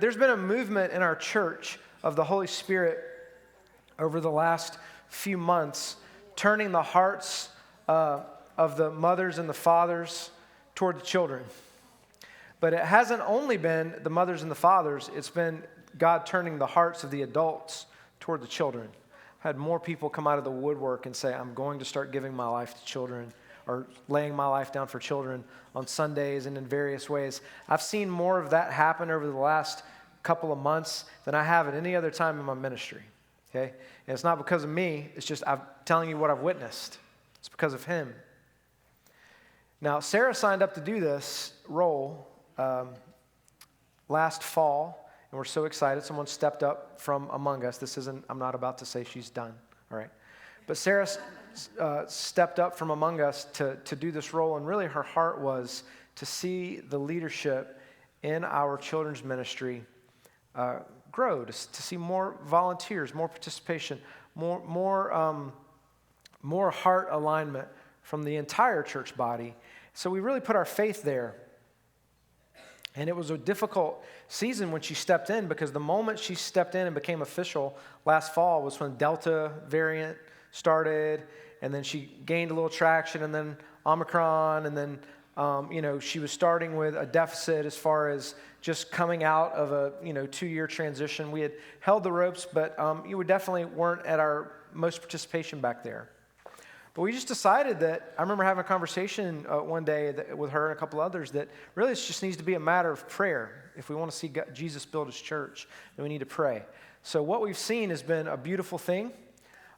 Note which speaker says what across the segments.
Speaker 1: There's been a movement in our church of the Holy Spirit over the last few months, turning the hearts of the mothers and the fathers toward the children. But it hasn't only been the mothers and the fathers, it's been God turning the hearts of the adults toward the children. I've had more people come out of the woodwork and say, I'm going to start giving my life to children, or laying my life down for children on Sundays and in various ways. I've seen more of that happen over the last couple of months than I have at any other time in my ministry, okay? And it's not because of me, it's just I'm telling you what I've witnessed. It's because of him. Now, Sarah signed up to do this role last fall, and we're so excited. Someone stepped up from among us. I'm not about to say she's done, all right? But Sarah stepped up from among us to do this role, and really her heart was to see the leadership in our children's ministry grow, to see more volunteers, more participation, more heart alignment from the entire church body. So we really put our faith there. And it was a difficult season when she stepped in, because the moment she stepped in and became official last fall was when Delta variant started, and then she gained a little traction, and then Omicron, and then she was starting with a deficit as far as just coming out of a 2-year transition. We had held the ropes, but we definitely weren't at our most participation back there. But we just decided that, I remember having a conversation one day with her and a couple others, that really it just needs to be a matter of prayer. If we want to see Jesus build his church, then we need to pray. So what we've seen has been a beautiful thing.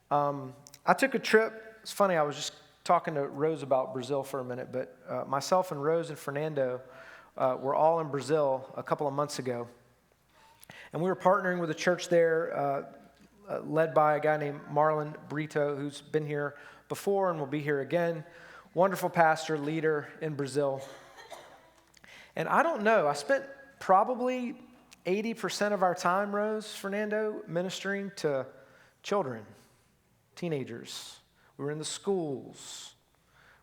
Speaker 1: I took a trip. It's funny, I was just talking to Rose about Brazil for a minute, but myself and Rose and Fernando were all in Brazil a couple of months ago. And we were partnering with a church there led by a guy named Marlon Brito, who's been here before and will be here again. Wonderful pastor, leader in Brazil. And I don't know, I spent probably 80% of our time, Rose, Fernando, ministering to children, teenagers. We were in the schools.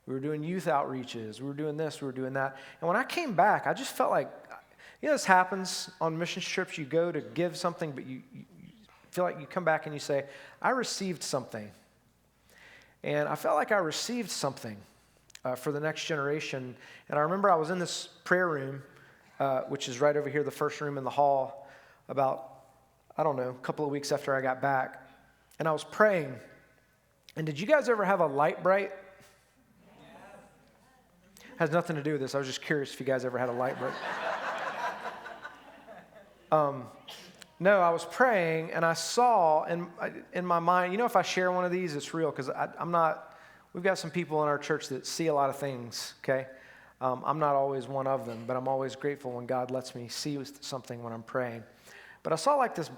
Speaker 1: We were doing youth outreaches. We were doing this, we were doing that. And when I came back, I just felt like, this happens on mission trips. You go to give something, but you feel like you come back and you say, I received something. And I felt like I received something for the next generation. And I remember I was in this prayer room, which is right over here, the first room in the hall, about, a couple of weeks after I got back. And I was praying. And did you guys ever have a light bright? Has nothing to do with this. I was just curious if you guys ever had a light bright. No, I was praying, and I saw in my mind, if I share one of these, it's real, because we've got some people in our church that see a lot of things, okay? I'm not always one of them, but I'm always grateful when God lets me see something when I'm praying. But I saw like this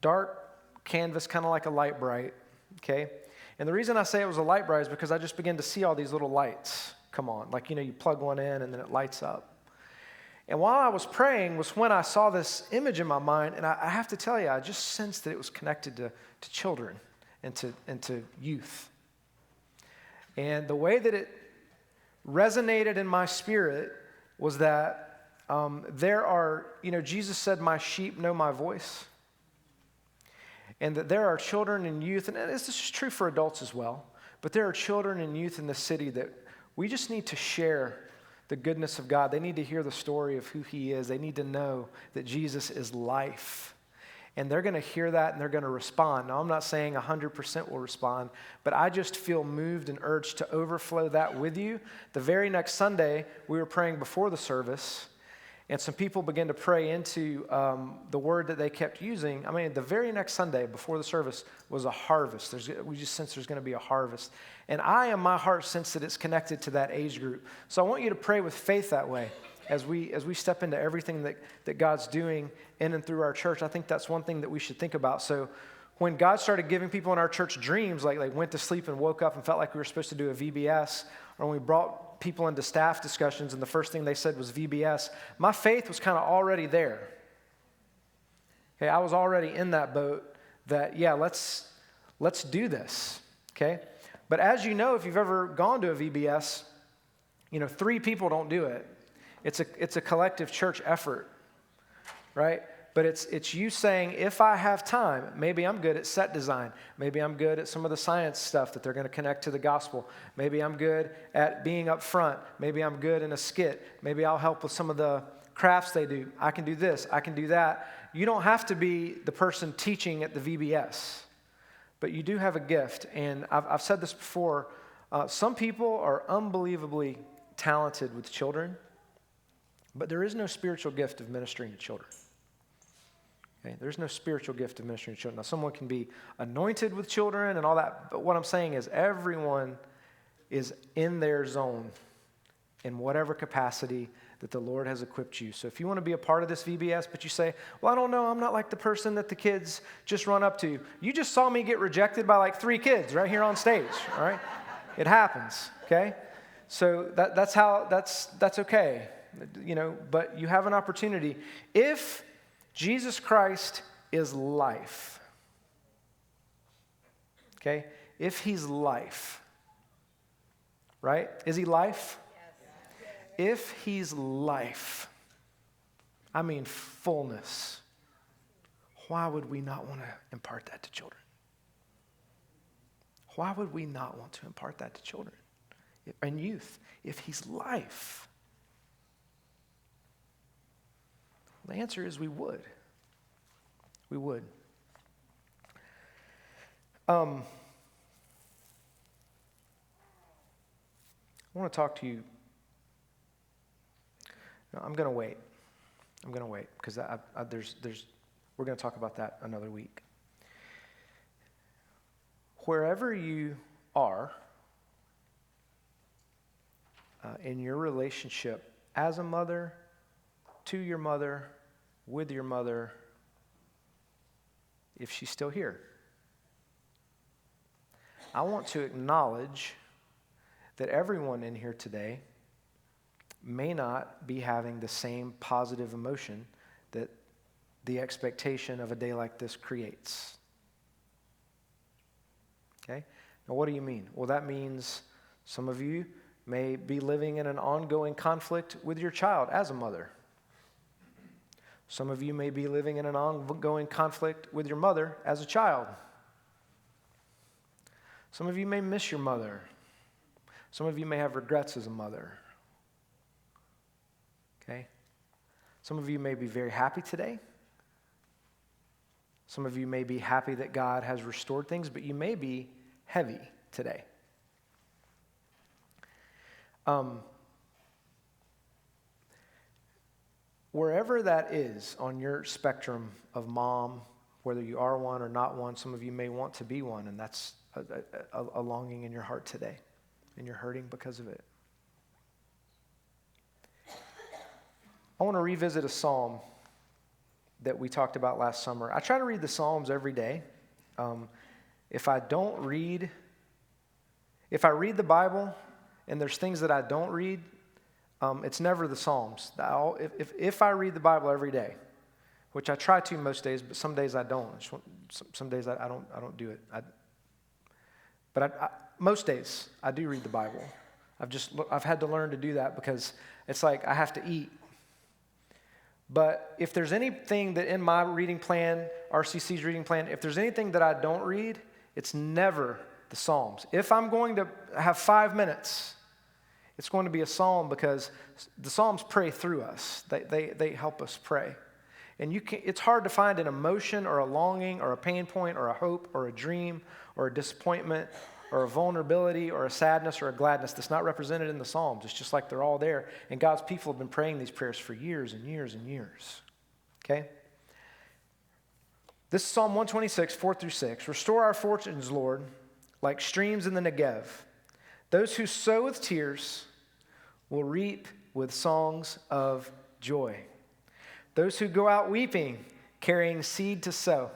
Speaker 1: dark canvas, kind of like a light bright, okay? And the reason I say it was a light bright is because I just began to see all these little lights come on. Like, you plug one in, and then it lights up. And while I was praying was when I saw this image in my mind, and I have to tell you, I just sensed that it was connected to children and to youth. And the way that it resonated in my spirit was that there are, Jesus said, my sheep know my voice. And that there are children and youth, and this is true for adults as well, but there are children and youth in the city that we just need to share the goodness of God. They need to hear the story of who he is. They need to know that Jesus is life. And they're going to hear that, and they're going to respond. Now, I'm not saying 100% will respond, but I just feel moved and urged to overflow that with you. The very next Sunday, we were praying before the service, and some people began to pray into the word that they kept using. The very next Sunday before the service was a harvest. We just sense there's going to be a harvest. And my heart sense that it's connected to that age group. So I want you to pray with faith that way as we step into everything that God's doing in and through our church. I think that's one thing that we should think about. So when God started giving people in our church dreams, like went to sleep and woke up and felt like we were supposed to do a VBS, or when we brought people into staff discussions and the first thing they said was VBS, my faith was kind of already there. Okay, I was already in that boat that, let's do this, okay? But as you know, if you've ever gone to a VBS, 3 people don't do it. It's a collective church effort, right? But it's you saying, if I have time, maybe I'm good at set design. Maybe I'm good at some of the science stuff that they're going to connect to the gospel. Maybe I'm good at being up front. Maybe I'm good in a skit. Maybe I'll help with some of the crafts they do. I can do this. I can do that. You don't have to be the person teaching at the VBS, but you do have a gift. And I've said this before. Some people are unbelievably talented with children, but there is no spiritual gift of ministering to children. Okay? There's no spiritual gift of ministering to children. Now, someone can be anointed with children and all that, but what I'm saying is everyone is in their zone in whatever capacity that the Lord has equipped you. So if you want to be a part of this VBS, but you say, well, I don't know, I'm not like the person that the kids just run up to. You just saw me get rejected by like 3 kids right here on stage, all right? It happens, okay? So that's okay, but you have an opportunity. If Jesus Christ is life, okay? If he's life, right? Is he life? Yes. If he's life, I mean fullness, why would we not want to impart that to children? Why would we not want to impart that to children and youth if he's life? The answer is we would. We would. I want to talk to you. No, I'm going to wait. Because we're going to talk about that another week. Wherever you are in your relationship as a mother, to your mother, with your mother, if she's still here, I want to acknowledge that everyone in here today may not be having the same positive emotion that the expectation of a day like this creates. Okay? Now, what do you mean? Well, that means some of you may be living in an ongoing conflict with your child as a mother. Some of you may be living in an ongoing conflict with your mother as a child. Some of you may miss your mother. Some of you may have regrets as a mother. Okay? Some of you may be very happy today. Some of you may be happy that God has restored things, but you may be heavy today. Wherever that is on your spectrum of mom, whether you are one or not one, some of you may want to be one, and that's a longing in your heart today, and you're hurting because of it. I want to revisit a psalm that we talked about last summer. I try to read the Psalms every day. If I read the Bible and there's things that I don't read, it's never the Psalms. If I read the Bible every day, which I try to most days, but some days I don't. Some days I don't do it. Most days I do read the Bible. I've had to learn to do that because it's like I have to eat. But if there's anything that in my reading plan, RCC's reading plan, if there's anything that I don't read, it's never the Psalms. If I'm going to have 5 minutes, it's going to be a psalm because the Psalms pray through us. They help us pray. And it's hard to find an emotion or a longing or a pain point or a hope or a dream or a disappointment or a vulnerability or a sadness or a gladness that's not represented in the Psalms. It's just like they're all there. And God's people have been praying these prayers for years and years and years. Okay? This is Psalm 126, 4-6. Restore our fortunes, Lord, like streams in the Negev. Those who sow with tears will reap with songs of joy. Those who go out weeping, carrying seed to sow,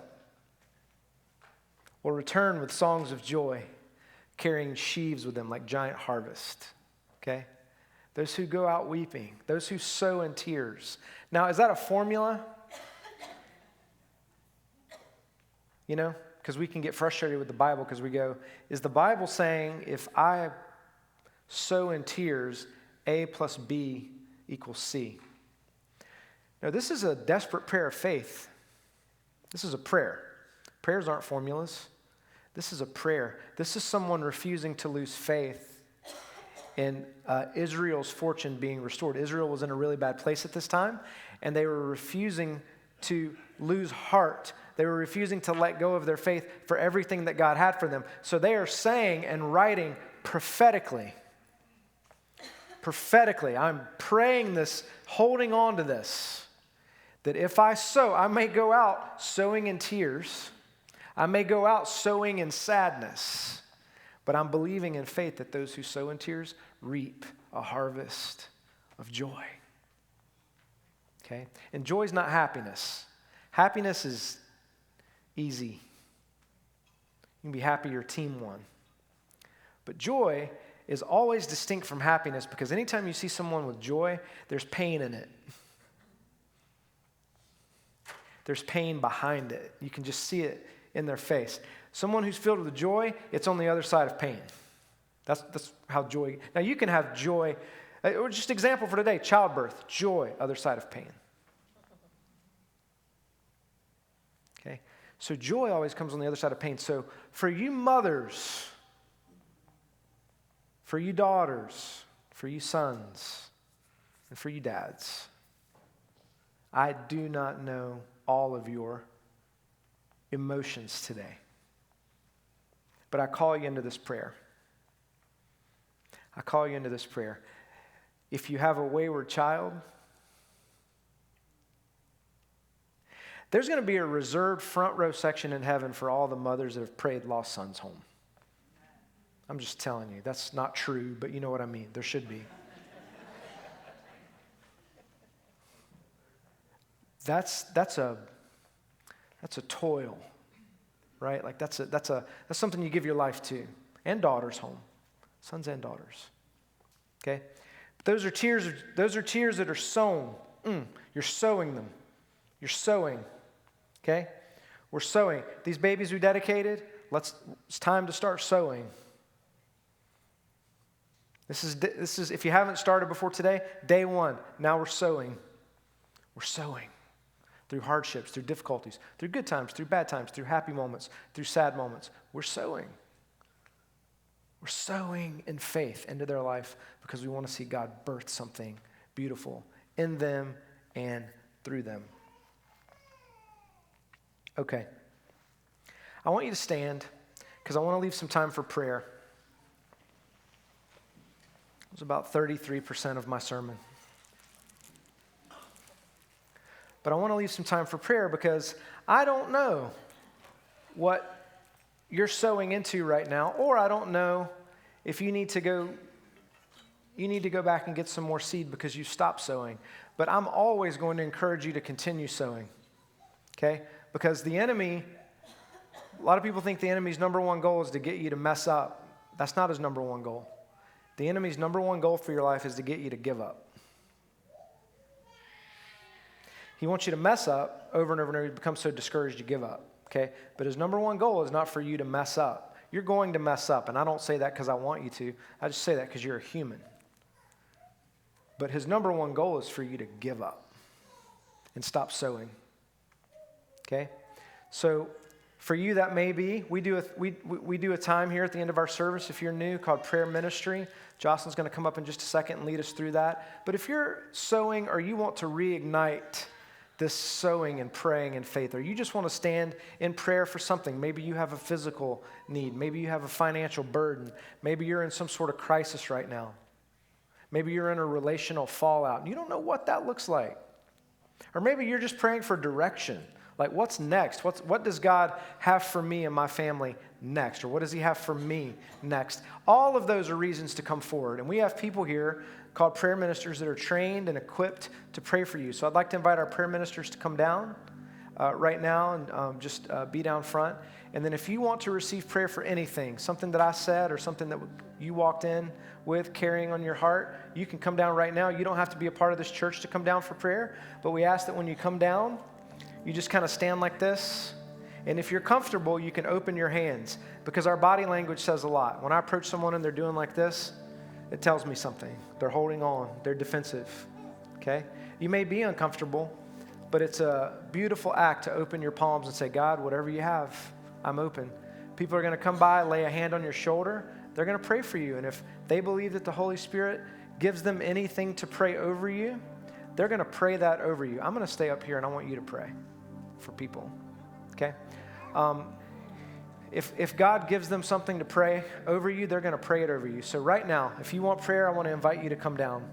Speaker 1: will return with songs of joy, carrying sheaves with them like giant harvest. Okay? Those who go out weeping, those who sow in tears. Now, is that a formula? Because we can get frustrated with the Bible because we go, is the Bible saying if I sow in tears, A plus B equals C? Now, this is a desperate prayer of faith. This is a prayer. Prayers aren't formulas. This is a prayer. This is someone refusing to lose faith in Israel's fortune being restored. Israel was in a really bad place at this time, and they were refusing to lose heart. They were refusing to let go of their faith for everything that God had for them. So they are saying and writing prophetically. Prophetically, I'm praying this, holding on to this, that if I sow, I may go out sowing in tears. I may go out sowing in sadness. But I'm believing in faith that those who sow in tears reap a harvest of joy. Okay? And joy is not happiness. Happiness is easy. You can be happy your team won. But joy is always distinct from happiness, because anytime you see someone with joy, there's pain in it. There's pain behind it. You can just see it in their face. Someone who's filled with joy, it's on the other side of pain. That's how joy. Now you can have joy, or just example for today, childbirth, joy, other side of pain. Okay? So joy always comes on the other side of pain. So for you mothers, for you daughters, for you sons, and for you dads, I do not know all of your emotions today, but I call you into this prayer. I call you into this prayer. If you have a wayward child, there's going to be a reserved front row section in heaven for all the mothers that have prayed lost sons home. I'm just telling you, that's not true, but you know what I mean. There should be. That's a toil, right? Like that's something you give your life to, and daughters home, sons and daughters. Okay, but those are tears that are sown. You're sowing them. You're sowing. Okay, we're sowing these babies we dedicated. It's time to start sowing. This is if you haven't started before today, day one. Now we're sowing. We're sowing through hardships, through difficulties, through good times, through bad times, through happy moments, through sad moments. We're sowing. We're sowing in faith into their life because we want to see God birth something beautiful in them and through them. Okay. I want you to stand because I want to leave some time for prayer. It was about 33% of my sermon. But I want to leave some time for prayer because I don't know what you're sowing into right now, or I don't know if you need to go back and get some more seed because you stopped sowing. But I'm always going to encourage you to continue sowing. Okay? Because the enemy, a lot of people think the enemy's number one goal is to get you to mess up. That's not his number one goal. The enemy's number one goal for your life is to get you to give up. He wants you to mess up over and over and over. You become so discouraged you give up, okay? But his number one goal is not for you to mess up. You're going to mess up, and I don't say that because I want you to. I just say that because you're a human. But his number one goal is for you to give up and stop sowing, okay? So for you, that may be, we do a time here at the end of our service, if you're new, called prayer ministry. Jocelyn's going to come up in just a second and lead us through that. But if you're sowing or you want to reignite this sowing and praying in faith, or you just want to stand in prayer for something, maybe you have a physical need, maybe you have a financial burden, maybe you're in some sort of crisis right now, maybe you're in a relational fallout and you don't know what that looks like, or maybe you're just praying for direction. Like, what's next? What does God have for me and my family next? Or what does he have for me next? All of those are reasons to come forward. And we have people here called prayer ministers that are trained and equipped to pray for you. So I'd like to invite our prayer ministers to come down right now and just be down front. And then if you want to receive prayer for anything, something that I said or something that you walked in with carrying on your heart, you can come down right now. You don't have to be a part of this church to come down for prayer. But we ask that when you come down, you just kind of stand like this. And if you're comfortable, you can open your hands because our body language says a lot. When I approach someone and they're doing like this, it tells me something. They're holding on. They're defensive. Okay? You may be uncomfortable, but it's a beautiful act to open your palms and say, God, whatever you have, I'm open. People are going to come by, lay a hand on your shoulder. They're going to pray for you. And if they believe that the Holy Spirit gives them anything to pray over you, they're going to pray that over you. I'm going to stay up here and I want you to pray for people, okay? If God gives them something to pray over you, they're going to pray it over you. So right now, if you want prayer, I want to invite you to come down.